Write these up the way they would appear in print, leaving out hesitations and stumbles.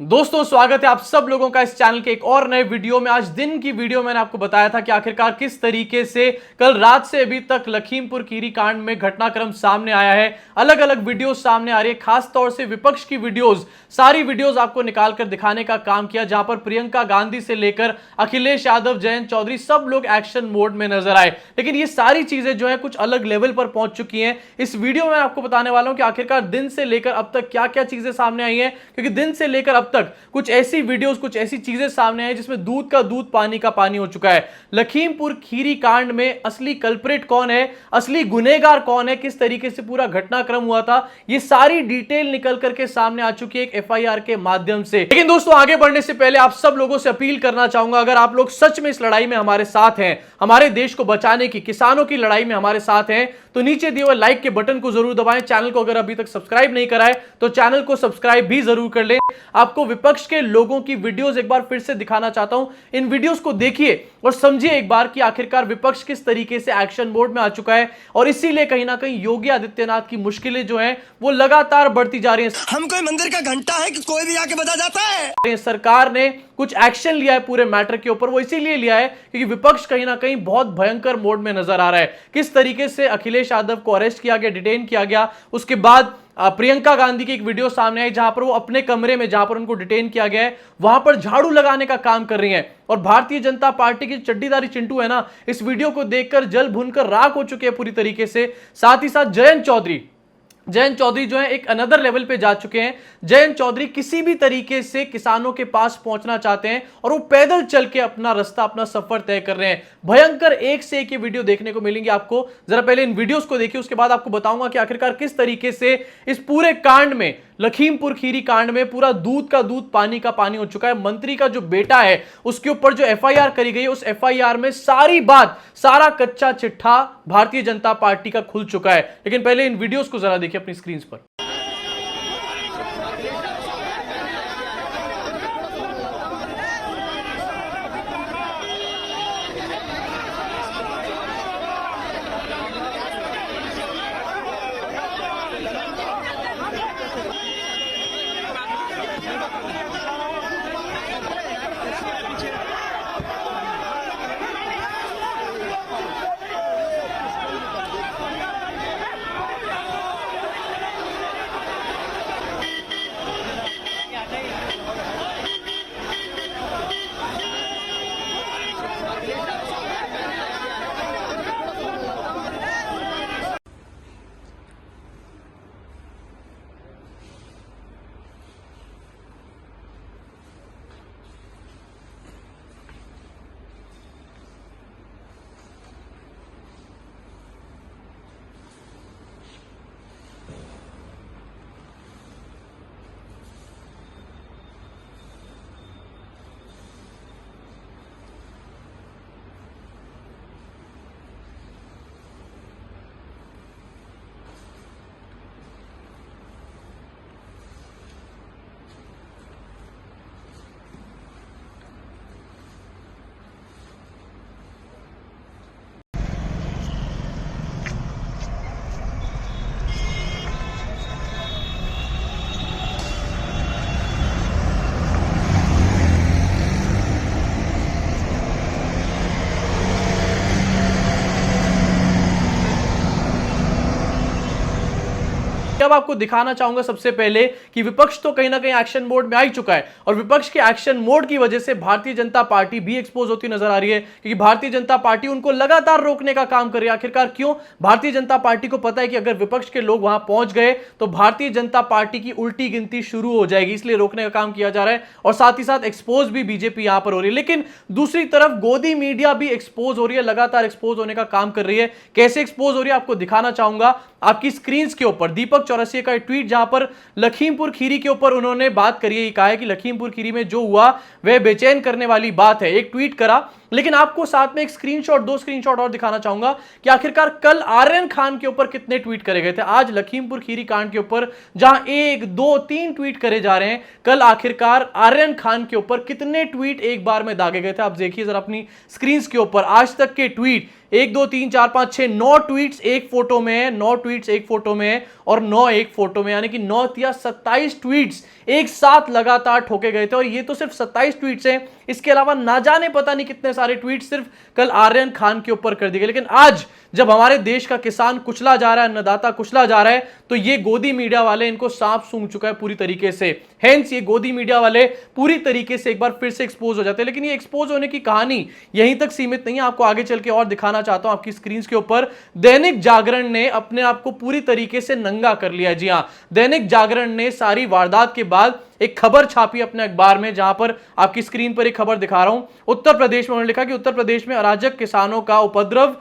दोस्तों स्वागत है आप सब लोगों का इस चैनल के एक और नए वीडियो में। आज दिन की वीडियो मैंने आपको बताया था कि आखिरकार किस तरीके से कल रात से अभी तक लखीमपुर खीरी कांड में घटनाक्रम सामने आया है। अलग अलग वीडियोस सामने आ रही है, खास तौर से विपक्ष की वीडियोस, सारी वीडियोस आपको निकालकर दिखाने का काम किया, जहां पर प्रियंका गांधी से लेकर अखिलेश यादव, जयंत चौधरी सब लोग एक्शन मोड में नजर आए। लेकिन ये सारी चीजें जो है कुछ अलग लेवल पर पहुंच चुकी हैं। इस वीडियो में आपको बताने वाला हूं कि आखिरकार दिन से लेकर अब तक क्या क्या चीजें सामने आई हैं, क्योंकि दिन से लेकर अब तक कुछ ऐसी वीडियोस, कुछ ऐसी चीजें सामने आई जिसमें दूध का दूध पानी का पानी हो चुका है। लखीमपुर खीरी कांड में असली कल्प्रिट कौन है, असली गुनहगार कौन है, किस तरीके से पूरा घटनाक्रम हुआ था, ये सारी डिटेल निकल करके सामने आ चुकी है एक एफआईआर के माध्यम से। लेकिन दोस्तों आगे बढ़ने से पहले आप सब लोगों से अपील करना चाहूंगा, अगर आप लोग सच में इस लड़ाई में हमारे साथ हैं, हमारे देश को बचाने की, किसानों की लड़ाई में हमारे साथ हैं, तो नीचे दिए हुए लाइक के बटन को जरूर दबाएं। चैनल को अगर अभी तक सब्सक्राइब नहीं करा है तो चैनल को सब्सक्राइब भी जरूर कर लें। आपको विपक्ष के लोगों की वीडियोस एक बार फिर से दिखाना चाहता हूं, इन वीडियोस को देखिए और समझिए एक बार कि आखिरकार विपक्ष किस तरीके से एक्शन मोड में आ चुका है, और इसीलिए कहीं ना कहीं योगी आदित्यनाथ की मुश्किलें जो हैं वो लगातार बढ़ती जा रही हैं। हम कोई मंदिर का घंटा है कि कोई भी आके बजा जाता है। सरकार ने कुछ एक्शन लिया है पूरे मैटर के ऊपर, वो इसीलिए लिया है क्योंकि विपक्ष कहीं ना कहीं बहुत भयंकर मोड में नजर आ रहा है। किस तरीके से अखिलेश यादव को अरेस्ट किया गया, डिटेन किया गया, उसके बाद प्रियंका गांधी की एक वीडियो सामने आई जहां पर वो अपने कमरे में, जहां पर उनको डिटेन किया गया है, वहां पर झाड़ू लगाने का काम कर रही हैं। और भारतीय जनता पार्टी की चड्डीदारी चिंटू है ना, इस वीडियो को देखकर जल भुनकर राख हो चुके हैं पूरी तरीके से। साथ ही साथ जयंत चौधरी जो है एक अनदर लेवल पे जा चुके हैं। जयंत चौधरी किसी भी तरीके से किसानों के पास पहुंचना चाहते हैं और वो पैदल चल के अपना रास्ता, अपना सफर तय कर रहे हैं। भयंकर एक से एक ये वीडियो देखने को मिलेंगे आपको। जरा पहले इन वीडियोस को देखिए, उसके बाद आपको बताऊंगा कि आखिरकार किस तरीके से इस पूरे कांड में, लखीमपुर खीरी कांड में पूरा दूध का दूध पानी का पानी हो चुका है। मंत्री का जो बेटा है उसके ऊपर जो एफआईआर करी गई है, उस एफआईआर में सारी बात, सारा कच्चा चिट्ठा भारतीय जनता पार्टी का खुल चुका है। लेकिन पहले इन वीडियोस को जरा देखिए अपनी स्क्रीन पर। अब आपको दिखाना चाहूंगा सबसे पहले कि विपक्ष तो कहीं ना कहीं एक्शन मोड में आ ही चुका है, और विपक्ष के एक्शन मोड की वजह से भारतीय जनता पार्टी भी एक्सपोज होती नजर आ रही है, क्योंकि भारतीय जनता पार्टी उनको लगातार रोकने का काम कर रही है। आखिरकार क्यों? भारतीय जनता पार्टी को पता है कि अगर विपक्ष के लोग वहां पहुंच गए तो भारतीय जनता पार्टी की उल्टी गिनती शुरू हो जाएगी, इसलिए रोकने का काम किया जा रहा है। और साथ ही साथ एक्सपोज भी बीजेपी यहां पर हो रही है। लेकिन दूसरी तरफ गोदी मीडिया भी एक्सपोज हो रही है, लगातार एक्सपोज होने का काम कर रही है। कैसे एक्सपोज हो रही है आपको दिखाना चाहूंगा आपकी स्क्रीन के ऊपर। दीपक चौरसिया का ट्वीट, जहां पर लखीमपुर खीरी के ऊपर उन्होंने बात करी है, कहा है कि लखीमपुर खीरी में जो हुआ वह बेचैन करने वाली बात है, एक ट्वीट करा। लेकिन आपको साथ में एक स्क्रीनशॉट, दो स्क्रीनशॉट और दिखाना चाहूंगा कि आखिरकार कल आर्यन खान के ऊपर कितने ट्वीट करे गए थे। आज लखीमपुर खीरी कांड के ऊपर जहां 1 2 3 ट्वीट करे जा रहे हैं, कल आखिरकार आर्यन खान के ऊपर कितने ट्वीट एक बार में दागे गए थे आप देखिए जरा अपनी स्क्रीन के ऊपर। आज तक के ट्वीट 1 2 3 4 5 6 9 ट्वीट्स एक फोटो में है, 9 ट्वीट्स एक फोटो में है और 9 एक फोटो में, यानी कि 9 या 27 ट्वीट्स एक साथ लगातार ठोके गए थे। और ये तो सिर्फ 27 ट्वीट्स हैं, इसके अलावा ना जाने पता नहीं कितने सारे ट्वीट्स सिर्फ कल आर्यन खान के ऊपर कर दिए गए। लेकिन आज जब हमारे देश का किसान कुचला जा रहा है, अन्नदाता कुचला जा रहा है, तो ये गोदी मीडिया वाले इनको सांप सूंघ चुका है पूरी तरीके से। हेंस ये गोदी मीडिया वाले पूरी तरीके से एक बार फिर से एक्सपोज हो जाते हैं। लेकिन ये एक्सपोज होने की कहानी यहीं तक सीमित नहीं है, आपको आगे चल के और दिखाना चाहता हूं आपकी स्क्रीन के ऊपर। दैनिक जागरण ने अपने आप को पूरी तरीके से नंगा कर लिया। जी हां, दैनिक जागरण ने सारी वारदात के बाद एक खबर छापी अपने अखबार में, जहां पर आपकी स्क्रीन पर एक खबर दिखा रहा हूं। उत्तर प्रदेश में उन्होंने लिखा कि उत्तर प्रदेश में अराजक किसानों का उपद्रव,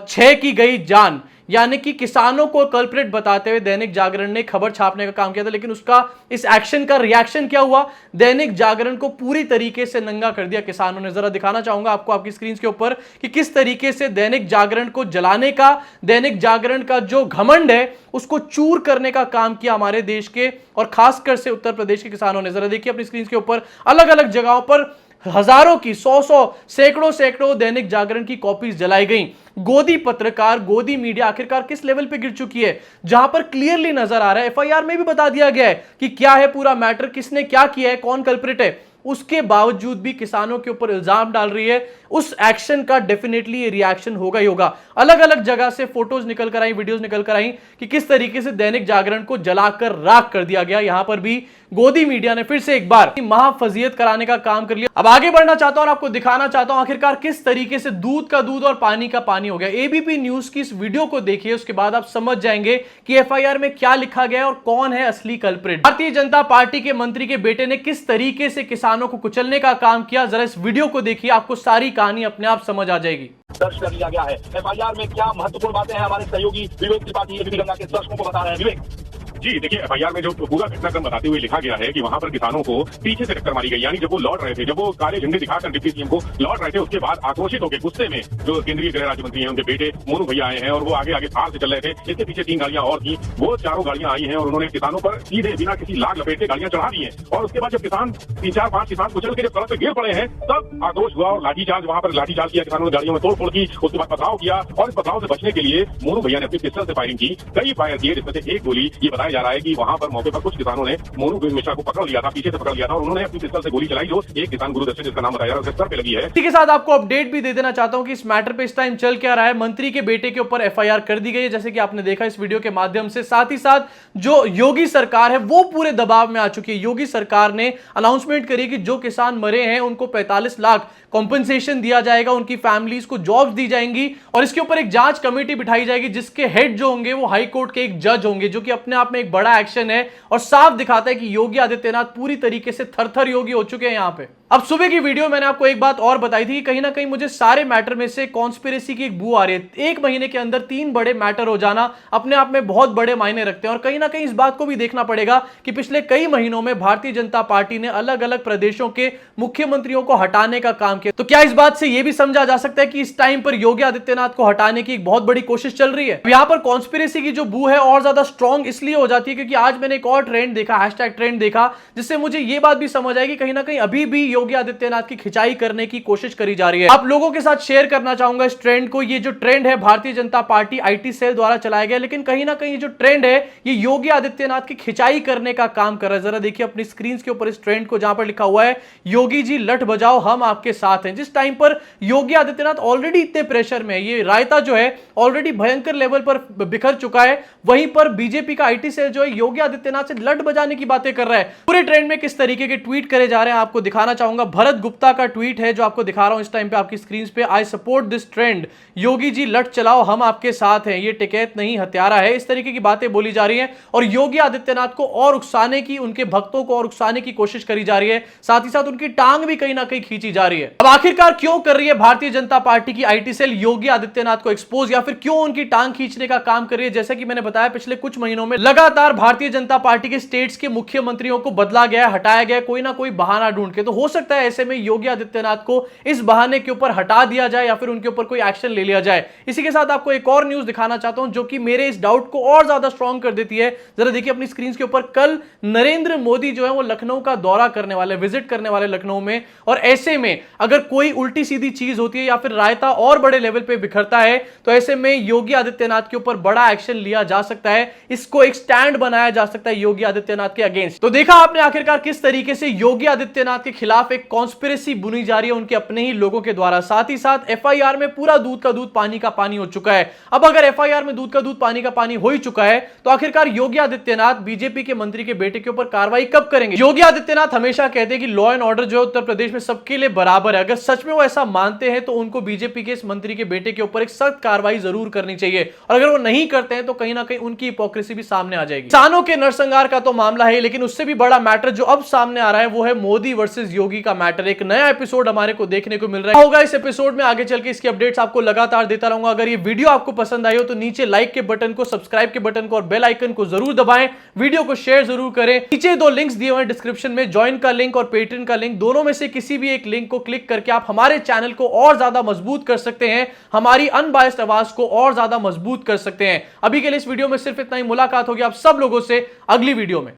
6 की गई जान, यानी कि किसानों को कल्प्रिट बताते हुए दैनिक जागरण ने खबर छापने का काम किया था। लेकिन उसका, इस एक्शन का रिएक्शन क्या हुआ? दैनिक जागरण को पूरी तरीके से नंगा कर दिया किसानों ने। जरा दिखाना चाहूंगा आपको आपकी स्क्रीन के ऊपर कि किस तरीके से दैनिक जागरण को जलाने का, दैनिक जागरण का जो घमंड है उसको चूर करने का काम किया हमारे देश के और खासकर से उत्तर प्रदेश के किसानों ने। जरा देखिए अपनी स्क्रीन के ऊपर, अलग अलग जगहों पर हजारों की, 100 सैकड़ों दैनिक जागरण की कॉपीज जलाई गई। गोदी पत्रकार, गोदी मीडिया आखिरकार किस लेवल पे गिर चुकी है, जहां पर क्लियरली नजर आ रहा है, एफआईआर में भी बता दिया गया है कि क्या है पूरा मैटर, किसने क्या किया है, कौन कल्प्रिट है। उसके बावजूद भी किसानों के ऊपर इल्जाम डाल रही है। उस एक्शन का डेफिनेटली रिएक्शन होगा ही होगा। अलग अलग जगह से फोटोज निकल कर आई, वीडियोज निकल कर आई कि किस तरीके से दैनिक जागरण को जलाकर राख कर दिया गया। यहां पर भी गोदी मीडिया ने फिर से एक बार महाफजियत कराने का काम कर लिया। अब आगे बढ़ना चाहता हूं और आपको दिखाना चाहता हूं आखिरकार किस तरीके से दूध का दूध और पानी का पानी हो गया। एबीपी न्यूज की इस वीडियो को देखिए, उसके बाद आप समझ जाएंगे कि एफआईआर में क्या लिखा गया है और कौन है असली कल्प्रिट। भारतीय जनता पार्टी के मंत्री के बेटे ने किस तरीके से किसानों को कुचलने का काम किया, जरा इस वीडियो को देखिए, आपको सारी कहानी अपने आप समझ आ जाएगी। दर्ज कर लिया गया है। एफआईआर में क्या महत्वपूर्ण बातें हैं, हमारे सहयोगी विवेक त्रिपाठी एबीपी गंगा के दर्शकों को बता रहे हैं। विवेक जी देखिए, एफआईआर में जो पूरा घटनाक्रम बताते हुए लिखा गया है कि वहां पर किसानों को पीछे से टक्कर मारी गई, यानी जब वो लौट रहे थे, जब वो काले झंडे दिखाकर डिप्टी सीएम को लौट रहे थे, उसके बाद आक्रोशित होकर गुस्से में जो केंद्रीय गृह राज्य मंत्री हैं उनके बेटे मोनू भैया आए हैं और वो आगे आगे थार से चल रहे थे। इसके पीछे 3 गाड़ियां और थी, वो चारों गाड़ियां आई हैं और उन्होंने किसानों पर सीधे बिना किसी लाग लपेटे गाड़ियां चढ़ा दी हैं। और उसके बाद जब किसान 3-4-5 किसान कुचल के जब सड़क पर गिर पड़े हैं, तब आक्रोश हुआ और लाठीचार्ज, वहां पर लाठीचार्ज किया किसानों ने, गाड़ियों में तोड़फोड़ की, उसके बाद पथराव किया। और इस पथराव से बचने के लिए मोनू भैया ने अपनी पिस्टल से फायरिंग की, कई फायर किए, जिसमें से एक गोली, ये बताया जा रहा है कि वहां पर मौके पर कुछ किसानों ने मोनू मिश्रा को पकड़ लिया था, पीछे से पकड़ लिया था और उन्होंने अपनी पिस्टल से गोली चलाई, जो एक किसान गुरुदर्शन जिसका नाम बताया उसके सर पे लगी है। इसी के साथ आपको अपडेट भी दे देना चाहता हूं कि इस मैटर पे इस टाइम चल क्या रहा है। मंत्री के बेटे के ऊपर एफआईआर कर दी गई है, जैसे कि आपने देखा इस वीडियो के माध्यम से। साथ ही साथ जो योगी सरकार है वो पूरे दबाव में आ चुकी है। योगी सरकार ने अनाउंसमेंट करी कि जो किसान मरे हैं उनको 45 लाख कॉम्पेंसेशन दिया जाएगा, उनकी फैमिलीज को जॉब्स दी जाएंगी और इसके ऊपर एक जांच कमेटी बिठाई जाएगी जिसके हेड जो होंगे वो हाई कोर्ट के एक जज होंगे, जो कि अपने आप में एक बड़ा एक्शन है और साफ दिखाता है कि योगी आदित्यनाथ पूरी तरीके से थरथर योगी हो चुके हैं यहां पे। अब सुबह की वीडियो मैंने आपको एक बात और बताई थी कि कहीं ना कहीं मुझे सारे मैटर में से कॉन्स्पिरेसी की एक बू आ रही है। 1 महीने के अंदर 3 बड़े मैटर हो जाना अपने आप में बहुत बड़े मायने रखते हैं और कहीं ना कहीं इस बात को भी देखना पड़ेगा कि पिछले कई महीनों में भारतीय जनता पार्टी ने अलग अलग प्रदेशों के मुख्यमंत्रियों को हटाने का काम किया। तो क्या इस बात से यह भी समझा जा सकता है कि इस टाइम पर योगी आदित्यनाथ को हटाने की एक बहुत बड़ी कोशिश चल रही है? यहां पर कॉन्स्पिरेसी की जो बू है और ज्यादा स्ट्रॉन्ग इसलिए हो जाती है क्योंकि आज मैंने एक और ट्रेंड देखा, हैशटैग ट्रेंड देखा, जिससे मुझे यह बात भी समझ आई कि कहीं ना कहीं अभी भी योगी आदित्यनाथ की खिंचाई करने की कोशिश करी जा रही है। आप लोगों के साथ शेयर करना चाहूंगा इस ट्रेंड को। ये जो ट्रेंड है Bharatiya Janata party IT cell द्वारा चलाया गया, लेकिन कहीं ना कहीं जो ट्रेंड है ये योगी आदित्यनाथ की खिंचाई करने का काम कर रहा है। जरा देखिए अपनी स्क्रीन के ऊपर इस ट्रेंड को, जहां पर लिखा हुआ है योगी जी लठ बजाओ हम आपके साथ हैं। जिस टाइम पर योगी आदित्यनाथ ऑलरेडी इतने प्रेशर में है, ये रायता जो है ऑलरेडी भयंकर लेवल पर बिखर चुका है, वहीं पर बीजेपी का आईटी सेल जो है योगी आदित्यनाथ से लठ बजाने की बातें कर रहा है। पूरे ट्रेंड में किस तरीके के ट्वीट करे जा रहे हैं आपको दिखाना चाहूंगा। भरत गुप्ता का ट्वीट है जो आपको दिखा रहा हूं इस टाइम पे आपकी स्क्रीन पे। I support this trend, Yogi ji लठ चलाओ हम आपके साथ हैं, ये टिकैत नहीं हत्यारा है। इस तरीके की बातें बोली जा रही हैं और योगी आदित्यनाथ को और उकसाने की, उनके भक्तों को और उकसाने की कोशिश करी जा रही है, साथ ही साथ उनकी टांग भी कहीं ना कहीं खींची जा रही है। अब आखिरकार क्यों कर रही है भारतीय जनता पार्टी की आईटी सेल योगी आदित्यनाथ को एक्सपोज, या फिर क्यों उनकी टांग खींचने का काम कर रही है? जैसा कि मैंने बताया पिछले कुछ महीनों में लगातार भारतीय जनता पार्टी के स्टेट्स के मुख्यमंत्रियों को बदला गया, हटाया गया कोई ना कोई बहाना ढूंढ के। तो हो सकता है ऐसे में योगी आदित्यनाथ को इस बहाने के ऊपर हटा दिया जाए या फिर उनके ऊपर कोई एक्शन ले लिया जाए। इसी के साथ आपको एक और न्यूज दिखाना चाहता हूं जो कि मेरे इस डाउट को और ज्यादा स्ट्रांग कर देती है। जरा देखिए अपनी स्क्रीन के ऊपर, कल नरेंद्र मोदी जो है वो लखनऊ का दौरा करने वाले, विजिट करने वाले लखनऊ में, और ऐसे में अगर कोई उल्टी सीधी चीज होती है या फिर रायता और बड़े लेवल पे बिखरता है तो ऐसे में योगी आदित्यनाथ के ऊपर बड़ा एक्शन लिया जा सकता है, इसको एक स्टैंड बनाया जा सकता है योगी आदित्यनाथ के अगेंस्ट। तो देखा आपने आखिरकार किस तरीके से योगी आदित्यनाथ के खिलाफ एक कॉन्स्पिरेसी बुनी जा रही है उनके अपने ही लोगों के द्वारा। साथ ही साथ एफआईआर में पूरा दूध का दूध पानी का पानी हो चुका है। अब अगर एफआईआर में दूध का दूध पानी का पानी हो ही चुका है तो आखिरकार योगी आदित्यनाथ बीजेपी के मंत्री के बेटे के ऊपर कार्रवाई कब करेंगे? योगी आदित्यनाथ हमेशा कहते हैं कि लॉ एंड ऑर्डर जो है उत्तर प्रदेश में सबके लिए बराबर है। अगर सच में वो ऐसा मानते हैं तो उनको बीजेपी के इस मंत्री के बेटे के ऊपर एक सख्त कार्रवाई जरूर करनी चाहिए, और अगर वो नहीं करते हैं तो कहीं ना कहीं उनकी हिपोक्रेसी भी सामने आ जाएगी। किसानों के नरसंहार का तो मामला है, लेकिन उससे भी बड़ा मैटर जो अब सामने आ रहा है वो है मोदी वर्सेस योगी का मैटर। एक नया एपिसोड हमारे को देखने को मिल रहा होगा इस एपिसोड में। आगे चल के इसकी अपडेट्स आपको लगातार देता रहूंगा। अगर ये वीडियो आपको पसंद आई हो तो नीचे लाइक के बटन को, सब्सक्राइब के बटन को और बेल आइकन को जरूर दबाएं। वीडियो को शेयर जरूर करें। नीचे दो लिंक्स दिए हुए हैं डिस्क्रिप्शन में, ज्वाइन का लिंक और पेट्रियन का लिंक। दोनों में से किसी भी एक लिंक को क्लिक करके आप हमारे चैनल को और ज्यादा मजबूत कर सकते हैं, हमारी अनबायस्ड आवाज को और ज्यादा मजबूत कर सकते हैं। अभी के लिए इस वीडियो में सिर्फ इतना ही। मुलाकात होगी आप सब लोगों से अगली वीडियो में।